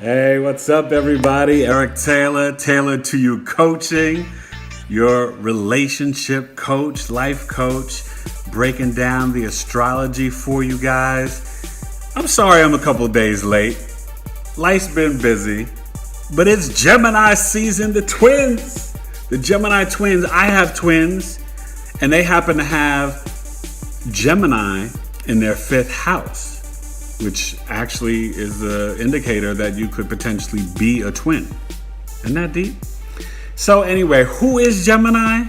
Hey, what's up, everybody? Eric Taylor, Tailored to You Coaching, your relationship coach, life coach, breaking down the astrology for you guys. I'm sorry I'm a couple of days late. Life's been busy, but it's Gemini season, the twins. The Gemini twins. I have twins, and they happen to have Gemini in their fifth house, which actually is the indicator that you could potentially be a twin. Isn't that deep? So anyway, who is Gemini?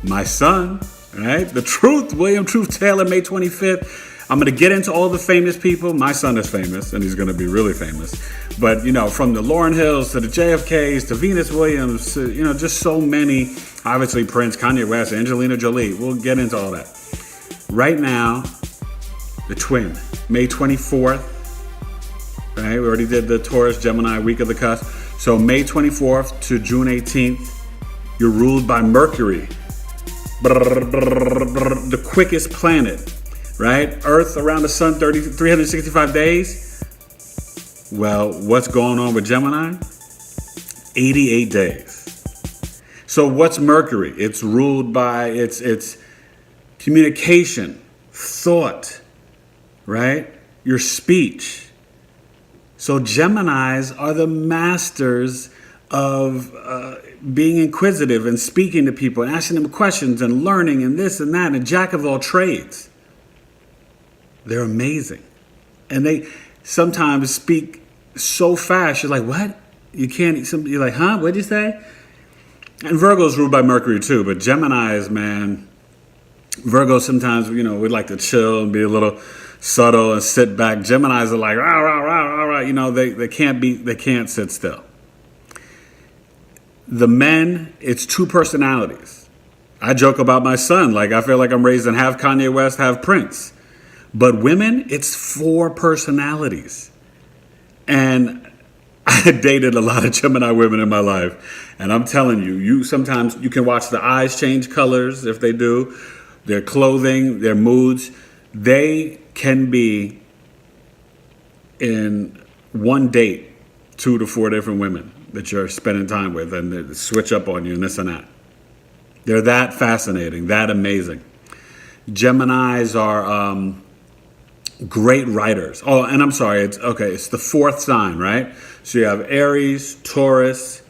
My son, right? The Truth, William Truth Taylor, May 25th. I'm going to get into all the famous people. My son is famous, and he's going to be really famous. But, from the Lauryn Hills to the JFKs to Venus Williams to, just so many. Obviously, Prince, Kanye West, Angelina Jolie. We'll get into all that. Right now, the twin, May 24th, right? We already did the Taurus Gemini week of the cusp. So May 24th to June 18th, you're ruled by Mercury, the quickest planet, right? Earth around the sun 365 days. Well, what's going on with Gemini? 88 days. So what's Mercury? It's ruled by its communication, thought, right? Your speech. So Geminis are the masters of being inquisitive and speaking to people and asking them questions and learning and this and that, and a jack of all trades. They're amazing. And they sometimes speak so fast, you're like, what? You can't, you're like, huh? What'd you say? And Virgo's ruled by Mercury too, but Geminis, man, Virgo sometimes, we'd like to chill and be a little subtle and sit back. Geminis are like, rah, rah, rah, rah, rah. They can't sit still. The men, it's two personalities. I joke about my son. Like, I feel like I'm raising half Kanye West, half Prince. But women, it's four personalities. And I dated a lot of Gemini women in my life. And I'm telling you, sometimes you can watch the eyes change colors if they do. Their clothing, their moods, they can be in one date 2 to 4 different women that you're spending time with, and they switch up on you and this and that. They're that fascinating, that amazing. Geminis are great writers. Oh, and I'm sorry, it's the fourth sign, right? So you have Aries, Taurus,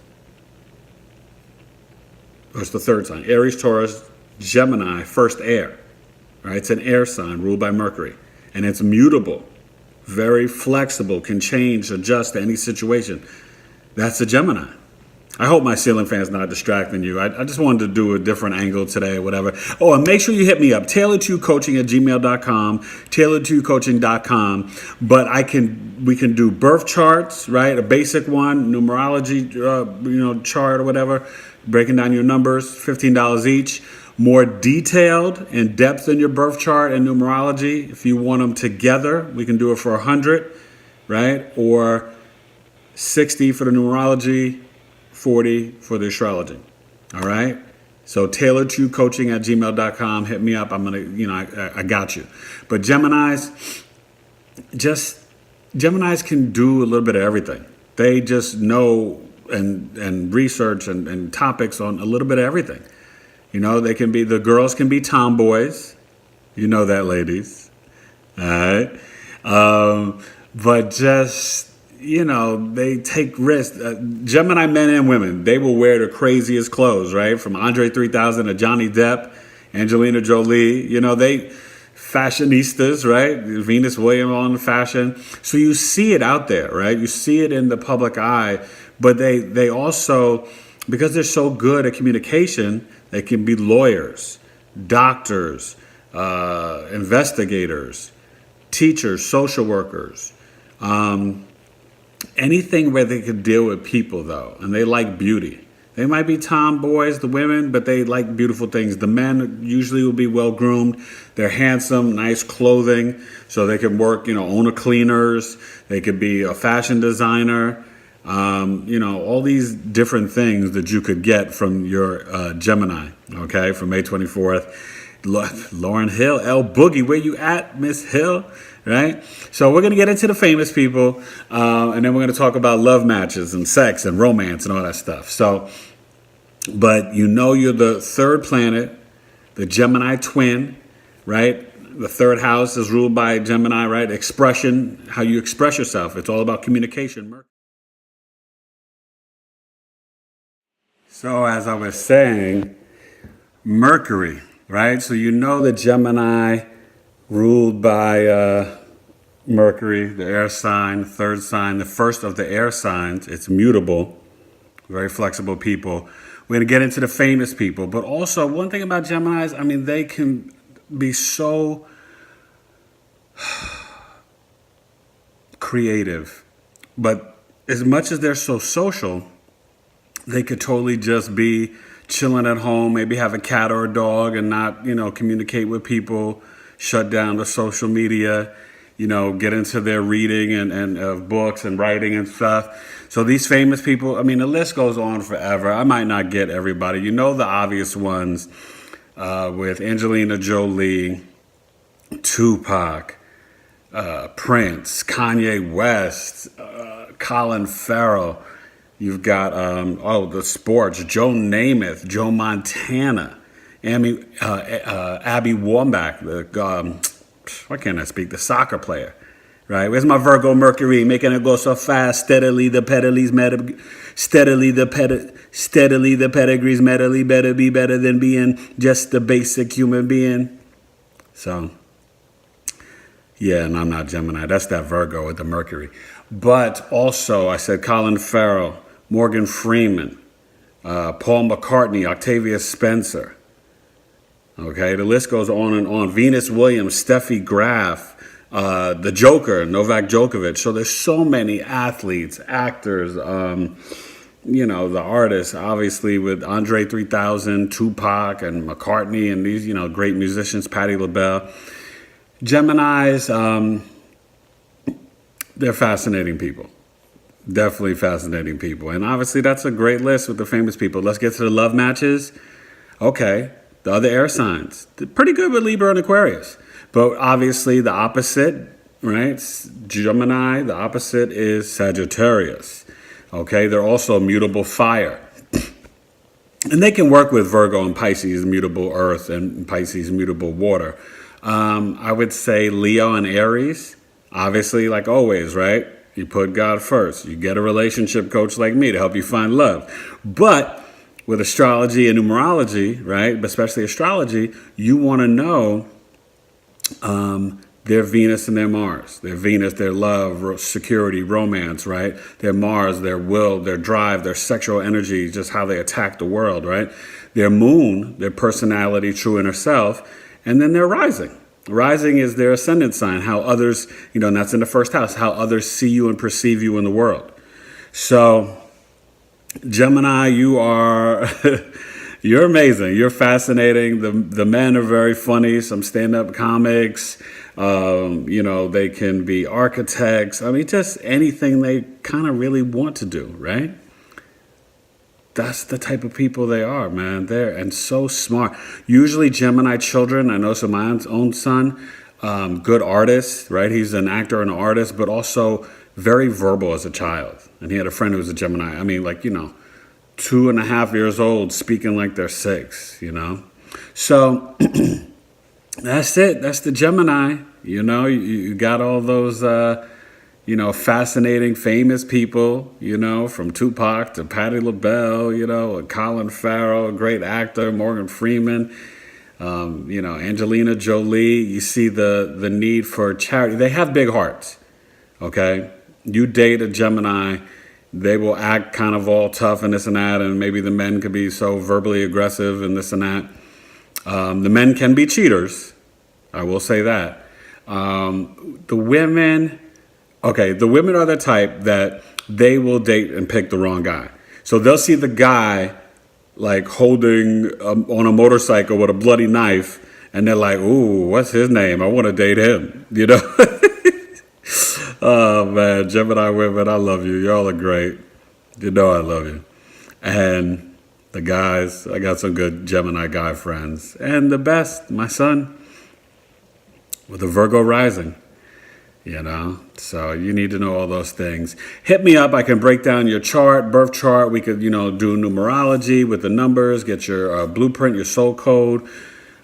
or it's the third sign, Aries, Taurus, Gemini, first air, right? It's an air sign ruled by Mercury, and it's mutable, very flexible, can change, adjust to any situation. That's a Gemini. I hope my ceiling fan's not distracting you. I just wanted to do a different angle today or whatever. Oh, and make sure you hit me up, tailoredtoyoucoaching@gmail.com, tailoredtoyoucoaching.com. But we can do birth charts, right? A basic one, numerology, chart or whatever, breaking down your numbers, $15 each. More detailed and depth in your birth chart and numerology. If you want them together, we can do it for $100, right? Or $60 for the numerology, $40 for the astrology. All right? So tailoredtoyoucoaching@gmail.com. Hit me up. I'm going to, I got you. But Geminis can do a little bit of everything. They just know and research and topics on a little bit of everything. The girls can be tomboys. You know that, ladies. All right? But just, they take risks. Gemini men and women, they will wear the craziest clothes, right? From Andre 3000 to Johnny Depp, Angelina Jolie. They fashionistas, right? Venus Williams on fashion. So you see it out there, right? You see it in the public eye. But they also, because they're so good at communication, they can be lawyers, doctors, investigators, teachers, social workers, anything where they could deal with people, though, and they like beauty. They might be tomboys, the women, but they like beautiful things. The men usually will be well-groomed. They're handsome, nice clothing, so they can work, owner cleaners. They could be a fashion designer. All these different things that you could get from your Gemini, okay, from May 24th Lauren Hill, L Boogie, where you at, Miss Hill? Right? So we're going to get into the famous people, and then we're going to talk about love matches and sex and romance and all that stuff. So, but you're the third planet, the Gemini twin, right? The third house is ruled by Gemini, right? Expression, how you express yourself. It's all about communication. So as I was saying, Mercury, right? So the Gemini ruled by Mercury, the air sign, third sign, the first of the air signs. It's mutable, very flexible people. We're going to get into the famous people. But also, one thing about Geminis, I mean, they can be so creative. But as much as they're so social, they could totally just be chilling at home, maybe have a cat or a dog and not, communicate with people, shut down the social media, get into their reading and of books and writing and stuff. So these famous people, I mean, the list goes on forever. I might not get everybody. The obvious ones with Angelina Jolie, Tupac, Prince, Kanye West, Colin Farrell. You've got, the sports, Joe Namath, Joe Montana, Abby Wambach, why can't I speak? The soccer player, right? Where's my Virgo Mercury, making it go so fast? Steadily the pedigrees medley better be better than being just the basic human being. So, yeah, and I'm not Gemini. That's that Virgo with the Mercury. But also, I said Colin Farrell, Morgan Freeman, Paul McCartney, Octavia Spencer. Okay, the list goes on and on. Venus Williams, Steffi Graf, the Joker, Novak Djokovic. So there's so many athletes, actors, the artists, obviously with Andre 3000, Tupac, and McCartney, and these, great musicians, Patti LaBelle. Geminis, they're fascinating people. Definitely fascinating people. And obviously that's a great list with the famous people. Let's get to the love matches. Okay. The other air signs, they're pretty good with Libra and Aquarius. But obviously the opposite, right? Gemini, the opposite is Sagittarius. Okay, they're also mutable fire. And they can work with Virgo and Pisces, mutable earth, and Pisces, mutable water. I would say Leo and Aries, obviously, like always, right? You put God first. You get a relationship coach like me to help you find love. But with astrology and numerology, right, especially astrology, you want to know their Venus and their Mars. Their Venus, their love, security, romance, right? Their Mars, their will, their drive, their sexual energy, just how they attack the world, right? Their moon, their personality, true inner self, and then their rising. Rising is their ascendant sign, how others, and that's in the first house, how others see you and perceive you in the world. So Gemini, you're amazing. You're fascinating. The men are very funny. Some stand-up comics. They can be architects. I mean, just anything they kind of really want to do, right? That's the type of people they are, man. And so smart. Usually Gemini children, I know so my own son, good artist, right? He's an actor and an artist, but also very verbal as a child. And he had a friend who was a Gemini. I mean, 2.5 years old, speaking like they're 6, So that's it. That's the Gemini. You got all those, fascinating, famous people, from Tupac to Patti LaBelle, Colin Farrell, a great actor, Morgan Freeman, Angelina Jolie. You see the need for charity. They have big hearts, okay? You date a Gemini, they will act kind of all tough and this and that, and maybe the men could be so verbally aggressive and this and that. The men can be cheaters, I will say that. The women are the type that they will date and pick the wrong guy. So they'll see the guy holding on a motorcycle with a bloody knife, and they're like, ooh, what's his name? I want to date him, Oh, man, Gemini women, I love you. Y'all are great. I love you. And the guys. I got some good Gemini guy friends. And the best, my son, with a Virgo rising. So you need to know all those things. Hit me up. I can break down your chart, birth chart. We could, do numerology with the numbers, get your blueprint, your soul code.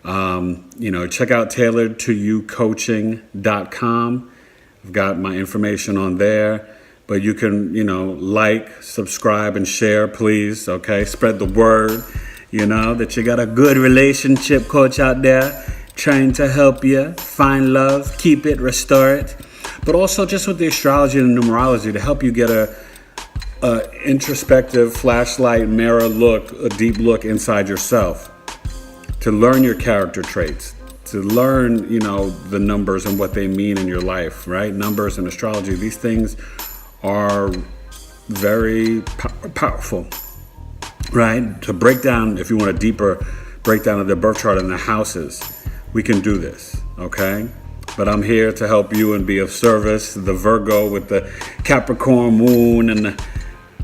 Check out tailoredtoyoucoaching.com. I've got my information on there. But you can, like, subscribe, and share, please. Okay, spread the word, that you got a good relationship coach out there trying to help you find love, keep it, restore it. But also just with the astrology and the numerology to help you get a introspective flashlight mirror look, a deep look inside yourself, to learn your character traits, to learn, the numbers and what they mean in your life, right? Numbers and astrology, these things are very powerful, right? To break down, if you want a deeper breakdown of the birth chart and the houses, we can do this, okay? But I'm here to help you and be of service. The Virgo with the Capricorn moon and the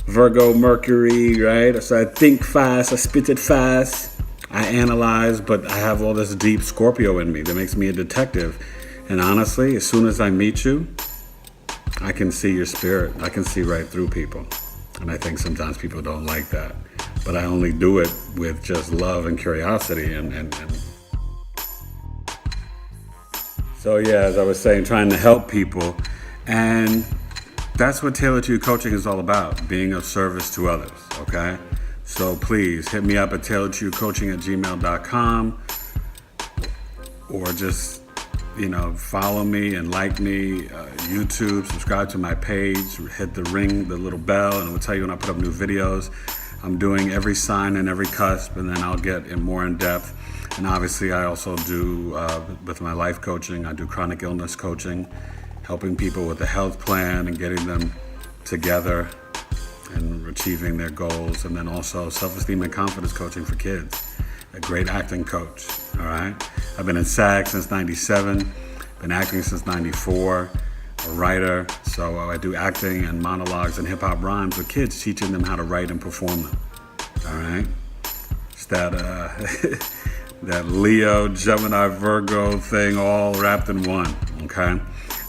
Virgo Mercury, right? So I think fast, I spit it fast, I analyze, but I have all this deep Scorpio in me that makes me a detective. And honestly, as soon as I meet you, I can see your spirit. I can see right through people. And I think sometimes people don't like that. But I only do it with just love and curiosity and so yeah, as I was saying, trying to help people. And that's what Tailored to You Coaching is all about, being of service to others, okay? So please hit me up at tailoredtoyoucoaching@gmail.com, or just, follow me and like me, YouTube, subscribe to my page, hit the little bell, and it will tell you when I put up new videos. I'm doing every sign and every cusp, and then I'll get more in depth. And obviously, I also do, with my life coaching, I do chronic illness coaching, helping people with a health plan and getting them together and achieving their goals. And then also self-esteem and confidence coaching for kids, a great acting coach, all right? I've been in SAG since 97, been acting since 94, a writer. So I do acting and monologues and hip-hop rhymes with kids, teaching them how to write and perform them, all right? It's that... that Leo, Gemini, Virgo thing all wrapped in one, okay?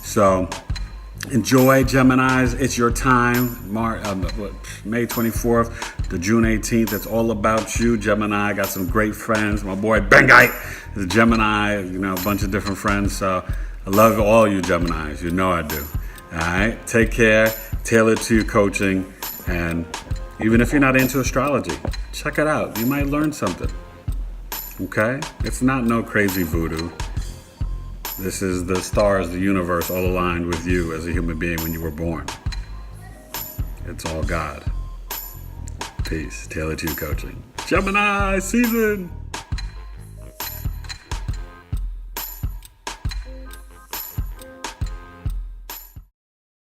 So enjoy, Geminis. It's your time. May 24th to June 18th. It's all about you, Gemini. I got some great friends. My boy Bengite is a Gemini, a bunch of different friends. So I love all you Geminis. You know I do. All right? Take care. Tailored to You Coaching. And even if you're not into astrology, check it out. You might learn something. Okay? It's not no crazy voodoo. This is the stars, the universe, all aligned with you as a human being when you were born. It's all God. Peace. Tailored to You Coaching. Gemini season!